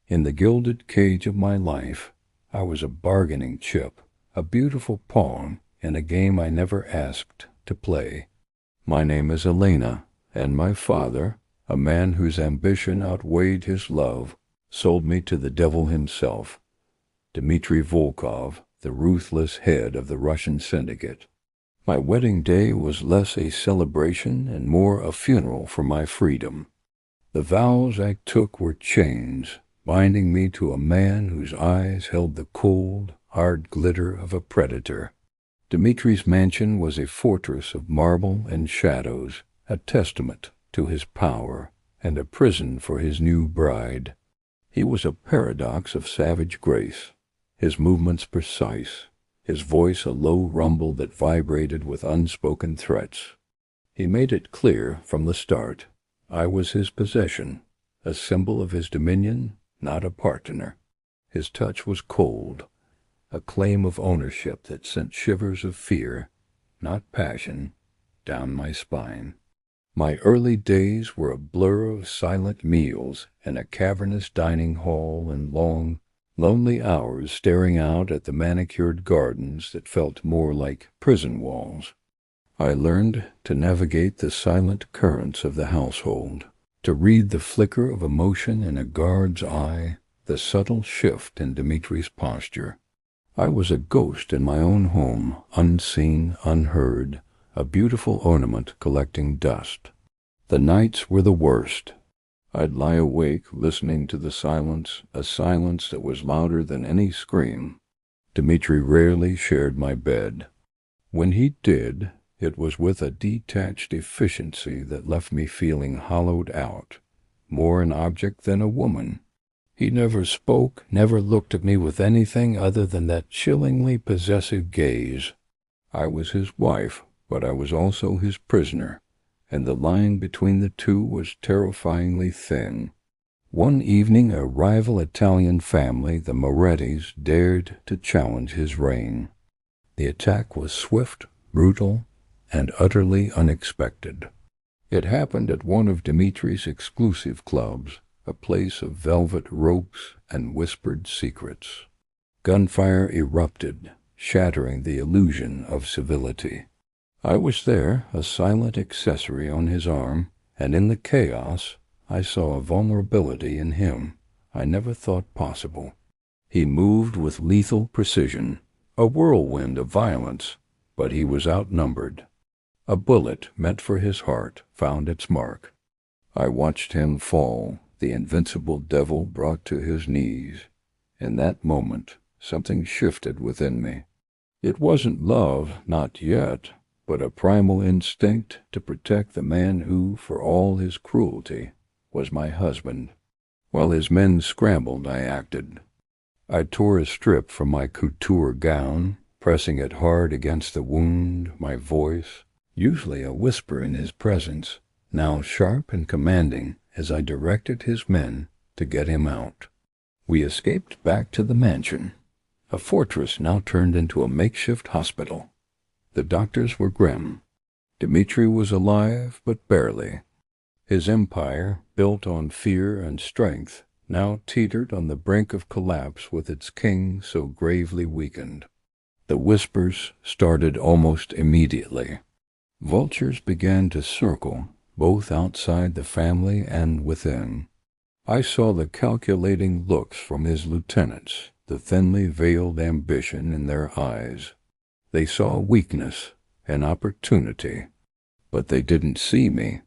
In the gilded cage of my life, I was a bargaining chip, a beautiful pawn in a game I never asked to play. My name is Elena, and my father, a man whose ambition outweighed his love, sold me to the devil himself, Dmitri Volkov, the ruthless head of the Russian syndicate. My wedding day was less a celebration and more a funeral for my freedom. The vows I took were chains, binding me to a man whose eyes held the cold, hard glitter of a predator. Dmitri's mansion was a fortress of marble and shadows, a testament to his power and a prison for his new bride. He was a paradox of savage grace, his movements precise, his voice a low rumble that vibrated with unspoken threats. He made it clear from the start I was his possession, a symbol of his dominion, not a partner. His touch was cold, a claim of ownership that sent shivers of fear, not passion, down my spine. My early days were a blur of silent meals in a cavernous dining hall and long, lonely hours staring out at the manicured gardens that felt more like prison walls. I learned to navigate the silent currents of the household, to read the flicker of emotion in a guard's eye, the subtle shift in Dmitri's posture. I was a ghost in my own home, unseen, unheard, a beautiful ornament collecting dust. The nights were the worst. I'd lie awake listening to the silence, a silence that was louder than any scream. Dmitri rarely shared my bed. When he did, it was with a detached efficiency that left me feeling hollowed out, more an object than a woman. He never spoke, never looked at me with anything other than that chillingly possessive gaze. I was his wife, but I was also his prisoner, and the line between the two was terrifyingly thin. One evening a rival Italian family, the Morettis, dared to challenge his reign. The attack was swift, brutal, and utterly unexpected. It happened at one of Dmitri's exclusive clubs, a place of velvet ropes and whispered secrets. Gunfire erupted, shattering the illusion of civility. I was there, a silent accessory on his arm, and in the chaos I saw a vulnerability in him I never thought possible. He moved with lethal precision, a whirlwind of violence, but he was outnumbered. A bullet meant for his heart found its mark. I watched him fall, the invincible devil brought to his knees. In that moment, something shifted within me. It wasn't love, not yet, but a primal instinct to protect the man who, for all his cruelty, was my husband. While his men scrambled, I acted. I tore a strip from my couture gown, pressing it hard against the wound, my voice, usually a whisper in his presence, now sharp and commanding as I directed his men to get him out. We escaped back to the mansion, a fortress now turned into a makeshift hospital. The doctors were grim. Dmitri was alive, but barely. His empire, built on fear and strength, now teetered on the brink of collapse with its king so gravely weakened. The whispers started almost immediately. Vultures began to circle, both outside the family and within. I saw the calculating looks from his lieutenants, the thinly veiled ambition in their eyes. They saw weakness, an opportunity, but they didn't see me.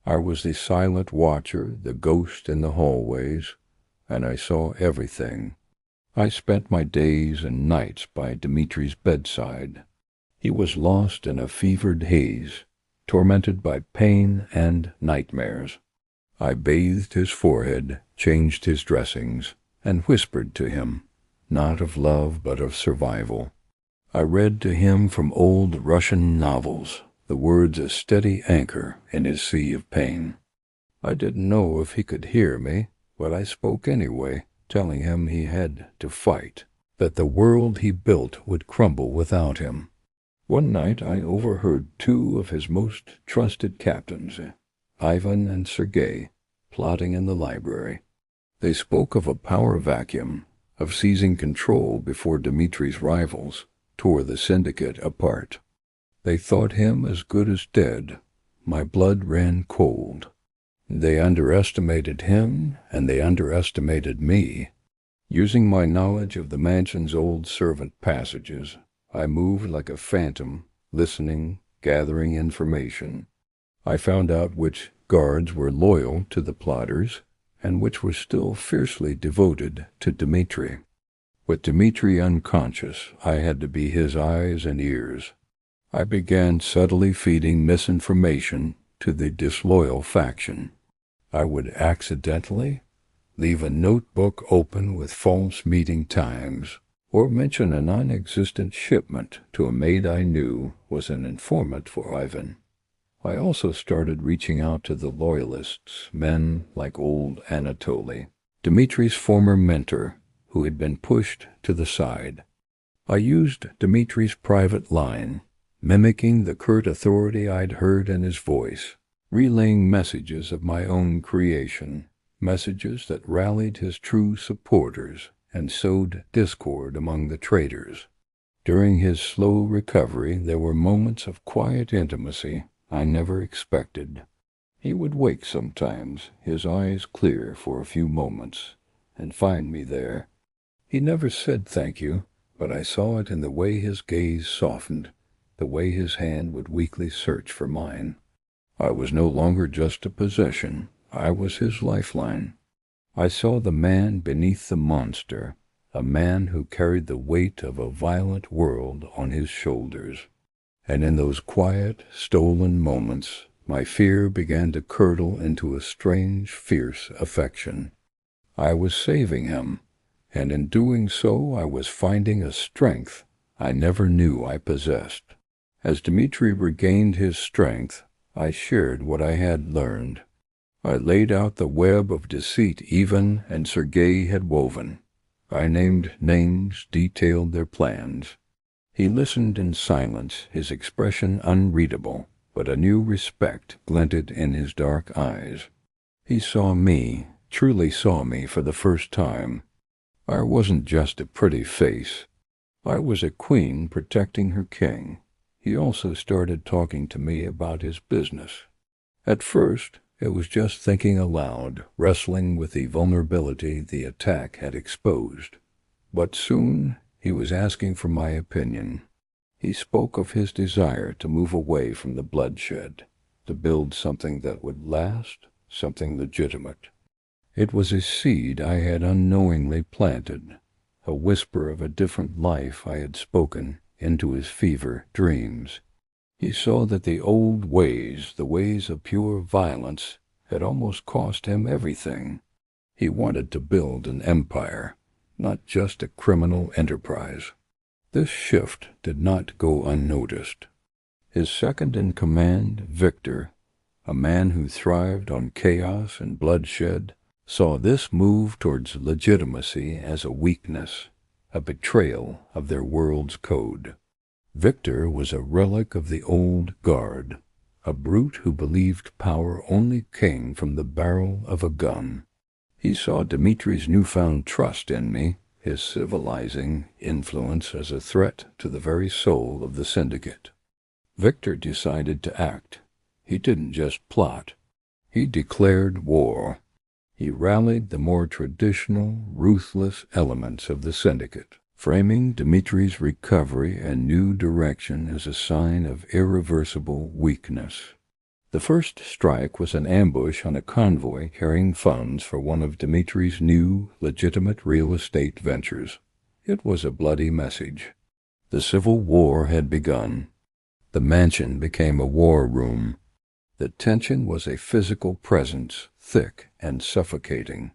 I was the silent watcher, the ghost in the hallways, and I saw everything. I spent my days and nights by Dmitri's bedside. He was lost in a fevered haze, tormented by pain and nightmares. I bathed his forehead, changed his dressings, and whispered to him, not of love but of survival. I read to him from old Russian novels, the words a steady anchor in his sea of pain. I didn't know if he could hear me, but I spoke anyway, telling him he had to fight, that the world he built would crumble without him. One night I overheard two of his most trusted captains, Ivan and Sergei, plotting in the library. They spoke of a power vacuum, of seizing control before Dimitri's rivals tore the syndicate apart. They thought him as good as dead. My blood ran cold. They underestimated him, and they underestimated me. Using my knowledge of the mansion's old servant passages, I moved like a phantom, listening, gathering information. I found out which guards were loyal to the plotters, and which were still fiercely devoted to Dimitri. With Dimitri unconscious, I had to be his eyes and ears. I began subtly feeding misinformation to the disloyal faction. I would accidentally leave a notebook open with false meeting times, or mention a non-existent shipment to a maid I knew was an informant for Ivan. I also started reaching out to the loyalists, men like old Anatoly, Dimitri's former mentor, who had been pushed to the side. I used Dimitri's private line, mimicking the curt authority I'd heard in his voice, relaying messages of my own creation, messages that rallied his true supporters and sowed discord among the traitors. During his slow recovery, there were moments of quiet intimacy I never expected. He would wake sometimes, his eyes clear for a few moments, and find me there. He never said thank you, but I saw it in the way his gaze softened, the way his hand would weakly search for mine. I was no longer just a possession. I was his lifeline. I saw the man beneath the monster, a man who carried the weight of a violent world on his shoulders. And in those quiet, stolen moments, my fear began to curdle into a strange, fierce affection. I was saving him, and in doing so I was finding a strength I never knew I possessed. As Dimitri regained his strength, I shared what I had learned. I laid out the web of deceit Ivan and Sergei had woven. I named names, detailed their plans. He listened in silence, his expression unreadable, but a new respect glinted in his dark eyes. He saw me, truly saw me for the first time. I wasn't just a pretty face. I was a queen protecting her king. He also started talking to me about his business. At first, it was just thinking aloud, wrestling with the vulnerability the attack had exposed. But soon, he was asking for my opinion. He spoke of his desire to move away from the bloodshed, to build something that would last, something legitimate. It was a seed I had unknowingly planted, a whisper of a different life I had spoken into his fever dreams. He saw that the old ways, the ways of pure violence, had almost cost him everything. He wanted to build an empire, not just a criminal enterprise. This shift did not go unnoticed. His second-in-command, Victor, a man who thrived on chaos and bloodshed, saw this move towards legitimacy as a weakness, a betrayal of their world's code. Victor was a relic of the old guard, a brute who believed power only came from the barrel of a gun. He saw Dimitri's newfound trust in me, his civilizing influence as a threat to the very soul of the syndicate. Victor decided to act. He didn't just plot. He declared war. He rallied the more traditional, ruthless elements of the syndicate, framing Dimitri's recovery and new direction as a sign of irreversible weakness. The first strike was an ambush on a convoy carrying funds for one of Dimitri's new, legitimate real estate ventures. It was a bloody message. The civil war had begun. The mansion became a war room. The tension was a physical presence, thick and suffocating.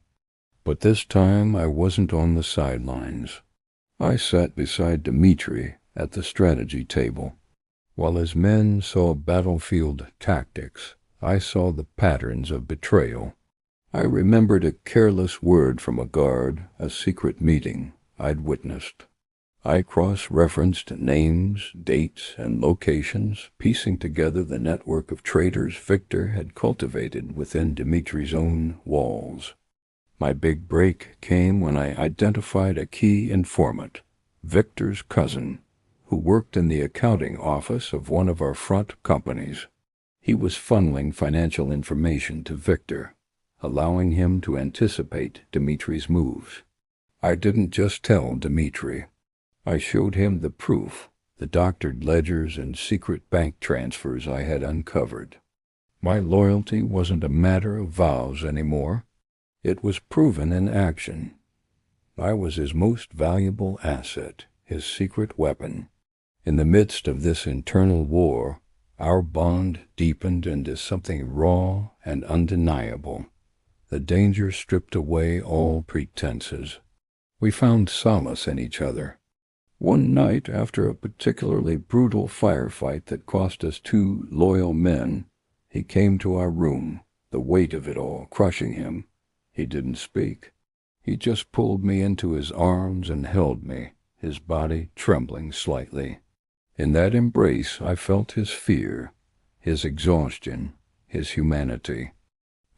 But this time I wasn't on the sidelines. I sat beside Dimitri at the strategy table. While his men saw battlefield tactics, I saw the patterns of betrayal. I remembered a careless word from a guard, a secret meeting I'd witnessed. I cross-referenced names, dates, and locations, piecing together the network of traitors Victor had cultivated within Dimitri's own walls. My big break came when I identified a key informant, Victor's cousin, who worked in the accounting office of one of our front companies. He was funneling financial information to Victor, allowing him to anticipate Dimitri's moves. I didn't just tell Dimitri. I showed him the proof, the doctored ledgers and secret bank transfers I had uncovered. My loyalty wasn't a matter of vows anymore. It was proven in action. I was his most valuable asset, his secret weapon. In the midst of this internal war, our bond deepened into something raw and undeniable. The danger stripped away all pretenses. We found solace in each other. One night, after a particularly brutal firefight that cost us 2 loyal men, he came to our room, the weight of it all crushing him. He didn't speak. He just pulled me into his arms and held me, his body trembling slightly. In that embrace I felt his fear, his exhaustion, his humanity.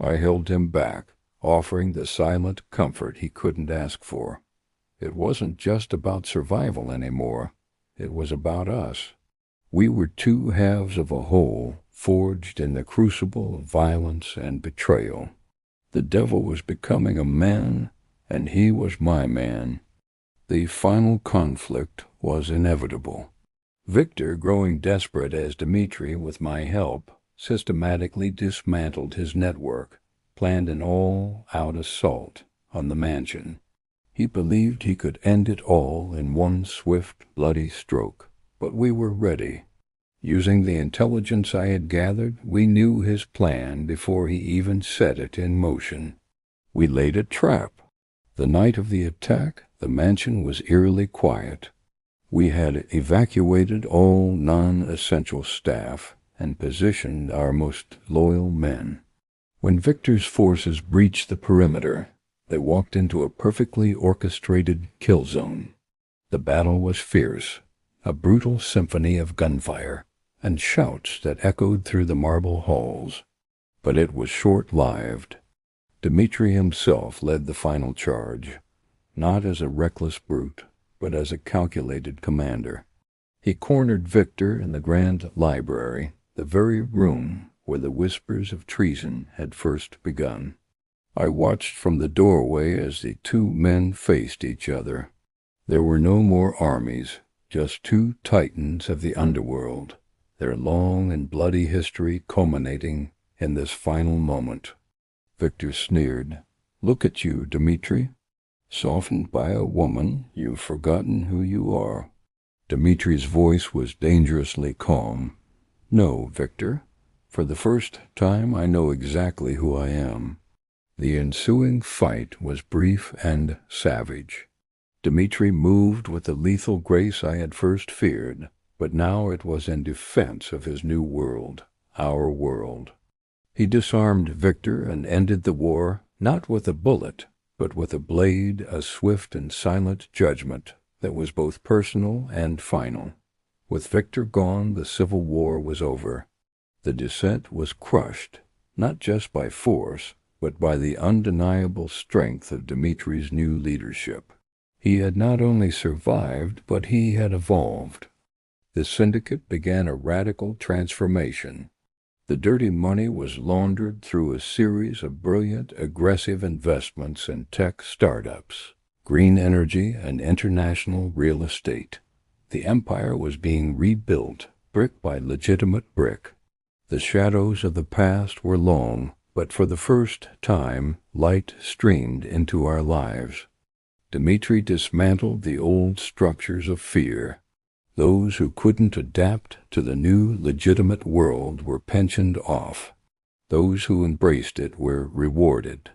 I held him back, offering the silent comfort he couldn't ask for. It wasn't just about survival anymore. It was about us. We were 2 halves of a whole, forged in the crucible of violence and betrayal. The devil was becoming a man, and he was my man. The final conflict was inevitable. Victor, growing desperate as Dimitri, with my help, systematically dismantled his network, planned an all-out assault on the mansion. He believed he could end it all in one swift, bloody stroke, but we were ready. Using the intelligence I had gathered, we knew his plan before he even set it in motion. We laid a trap. The night of the attack, the mansion was eerily quiet. We had evacuated all non-essential staff and positioned our most loyal men. When Victor's forces breached the perimeter, they walked into a perfectly orchestrated kill zone. The battle was fierce, a brutal symphony of gunfire and shouts that echoed through the marble halls. But it was short-lived. Dimitri himself led the final charge, not as a reckless brute, but as a calculated commander. He cornered Victor in the grand library, the very room where the whispers of treason had first begun. I watched from the doorway as the 2 men faced each other. There were no more armies, just 2 titans of the underworld, their long and bloody history culminating in this final moment. Victor sneered. "Look at you, Dimitri. Softened by a woman, you've forgotten who you are." Dimitri's voice was dangerously calm. "No, Victor. For the first time I know exactly who I am." The ensuing fight was brief and savage. Dimitri moved with the lethal grace I had first feared, but now it was in defense of his new world, our world. He disarmed Victor and ended the war, not with a bullet, but with a blade, a swift and silent judgment that was both personal and final. With Victor gone, the civil war was over. The dissent was crushed, not just by force, but by the undeniable strength of Dimitri's new leadership. He had not only survived, but he had evolved. The syndicate began a radical transformation. The dirty money was laundered through a series of brilliant, aggressive investments in tech startups, green energy, and international real estate. The empire was being rebuilt, brick by legitimate brick. The shadows of the past were long, but for the first time, light streamed into our lives. Dimitri dismantled the old structures of fear. Those who couldn't adapt to the new legitimate world were pensioned off. Those who embraced it were rewarded.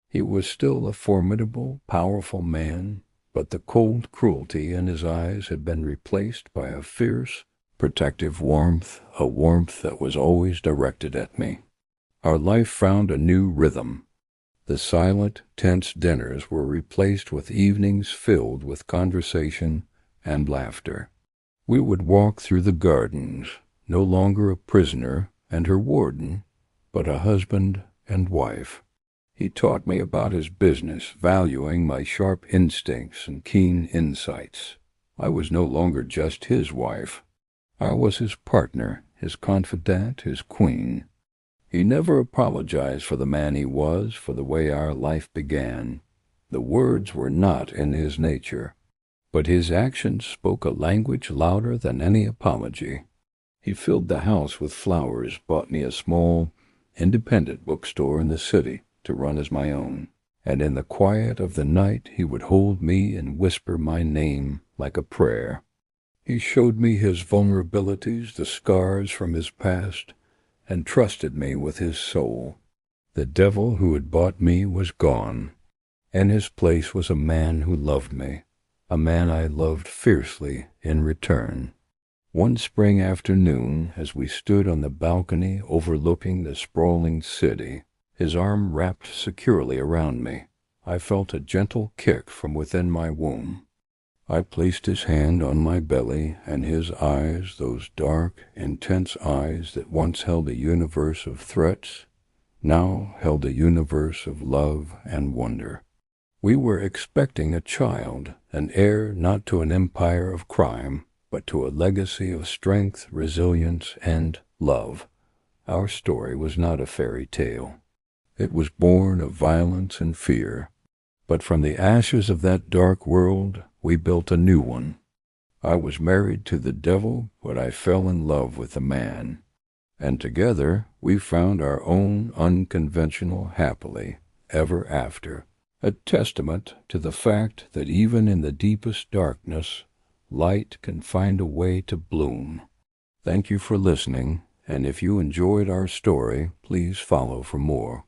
He was still a formidable, powerful man, but the cold cruelty in his eyes had been replaced by a fierce, protective warmth, a warmth that was always directed at me. Our life found a new rhythm. The silent, tense dinners were replaced with evenings filled with conversation and laughter. We would walk through the gardens, no longer a prisoner and her warden, but a husband and wife. He taught me about his business, valuing my sharp instincts and keen insights. I was no longer just his wife. I was his partner, his confidant, his queen. He never apologized for the man he was, for the way our life began. The words were not in his nature, but his actions spoke a language louder than any apology. He filled the house with flowers, bought me a small, independent bookstore in the city to run as my own, and in the quiet of the night he would hold me and whisper my name like a prayer. He showed me his vulnerabilities, the scars from his past, and trusted me with his soul. The devil who had bought me was gone. In his place was a man who loved me, a man I loved fiercely in return. One spring afternoon, as we stood on the balcony overlooking the sprawling city, his arm wrapped securely around me, I felt a gentle kick from within my womb. I placed his hand on my belly, and his eyes, those dark, intense eyes that once held a universe of threats, now held a universe of love and wonder. We were expecting a child, an heir not to an empire of crime, but to a legacy of strength, resilience, and love. Our story was not a fairy tale. It was born of violence and fear. But from the ashes of that dark world, we built a new one. I was married to the devil, but I fell in love with the man. And together we found our own unconventional happily ever after, a testament to the fact that even in the deepest darkness, light can find a way to bloom. Thank you for listening, and if you enjoyed our story, please follow for more.